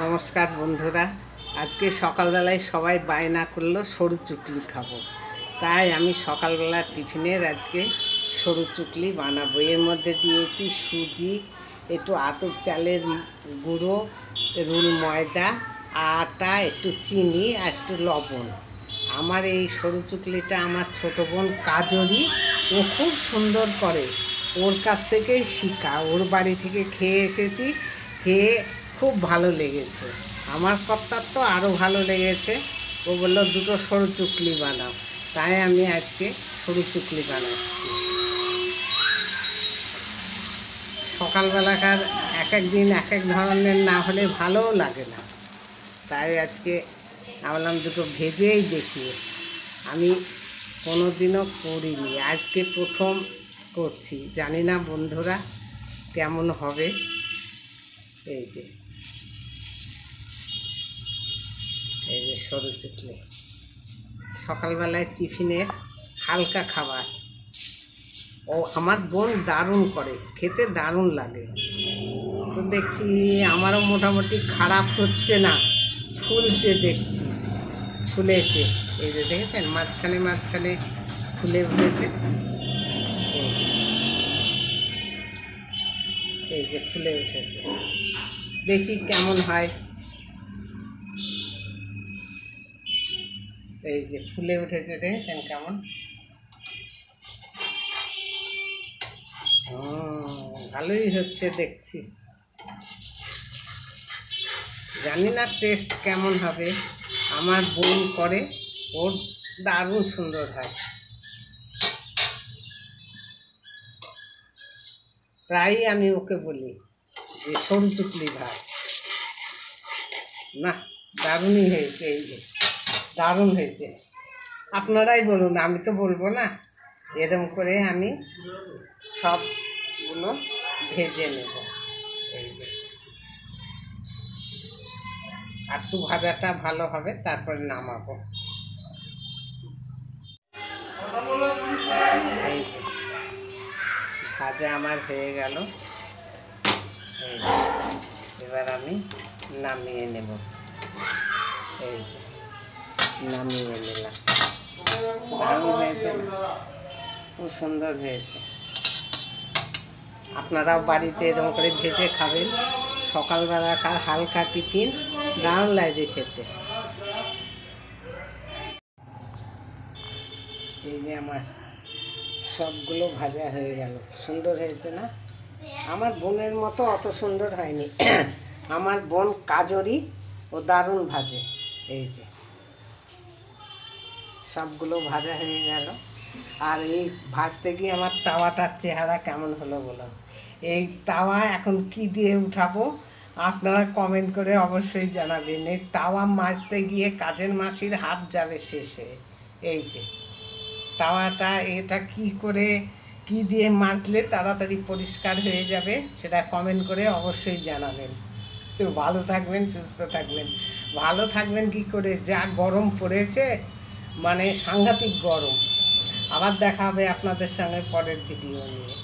নমস্কার বন্ধুরা, আজকে সকালবেলায় সবাই বায়না করলো সরু চুকলি খাবো। তাই আমি সকালবেলা টিফিনের আজকে সরু চুকলি বানাবো। এর মধ্যে দিয়েছি সুজি, একটু আতপ চালের গুঁড়ো, রুল ময়দা, আটা, একটু চিনি আর একটু লবণ। আমার এই সরু চুকলিটা আমার ছোটো বোন কাজরি, ও খুব সুন্দর করে। ওর কাছ থেকেই শিখা, ওর বাড়ি থেকে খেয়ে এসেছি, খেয়ে খুব ভালো লেগেছে। আমার কর্তার তো আরও ভালো লেগেছে। ও বললো দুটো সরু চুকলি বানাও, তাই আমি আজকে সরু চুকলি বানাচ্ছি। সকালবেলাকার এক এক দিন এক এক ধরনের না হলে ভালোও লাগে না, তাই আজকে ভাবলাম দুটো ভেজেই দেখি। আমি কোনো দিনও করিনি, আজকে প্রথম করছি। জানি না বন্ধুরা কেমন হবে। এই যে সরু চুকলি সকালবেলায় টিফিনে হালকা খাবার। ও আমার বোন দারুণ করে, খেতে দারুণ লাগে। তো দেখছি আমারও মোটামুটি খারাপ হচ্ছে না, ফুলছে, দেখছি ফুলেছে। এই যে দেখেছেন মাঝখানে মাঝখানে ফুলে উঠেছে, এই যে ফুলে উঠেছে। দেখি কেমন হয়। এই যে ফুলে উঠেছে, দেখেছেন কেমন। ভালোই হচ্ছে দেখছি, জানি না টেস্ট কেমন হবে। আমার বোন করে, ওর দারুণ সুন্দর হয়। প্রায়ই আমি ওকে বলি যে সরু চুকলি ভাই, না দারুণই হয়েছে। এই যে দারুণ হয়েছে, আপনারাই বলুন, আমি তো বলবো না। এরকম করে আমি সবগুলো ভেজে নেব। এই যে একটু ভাজাটা ভালো হবে, তারপরে নামাবো। এই যে ভাজা আমার হয়ে গেল। এই যে এবার আমি নামিয়ে নেব। এই যে নামিয়ে নিলাম। দারুণ হয়েছে না? খুব সুন্দর হয়েছে। আপনারাও বাড়িতে এরকম করে ভেজে খাবেন। সকালবেলাকার হালকা টিফিন দারুণ লাগে খেতে। এই যে আমার সবগুলো ভাজা হয়ে গেল। সুন্দর হয়েছে না? আমার বোনের মতো অত সুন্দর হয়নি। আমার বোন কাজরি, ও দারুণ ভাজে। এই যে সবগুলো ভাজা হয়ে গেল। আর এই ভাজতে গিয়ে আমার তাওয়াটার চেহারা কেমন হলো বলো। এই তাওয়া এখন কি দিয়ে উঠাবো আপনারা কমেন্ট করে অবশ্যই জানাবেন। এই তাওয়া মাজতে গিয়ে কাজের মাসির হাত যাবে শেষে। এই যে তাওয়াটা, এটা কি করে কি দিয়ে মাজলে তাড়াতাড়ি পরিষ্কার হয়ে যাবে সেটা কমেন্ট করে অবশ্যই জানাবেন। তো ভালো থাকবেন, সুস্থ থাকবেন। ভালো থাকবেন কি করে, যা গরম পড়েছে, মানে সাংঘাতিক গরম। আবার দেখা হবে আপনাদের সঙ্গে পরের ভিডিও নিয়ে।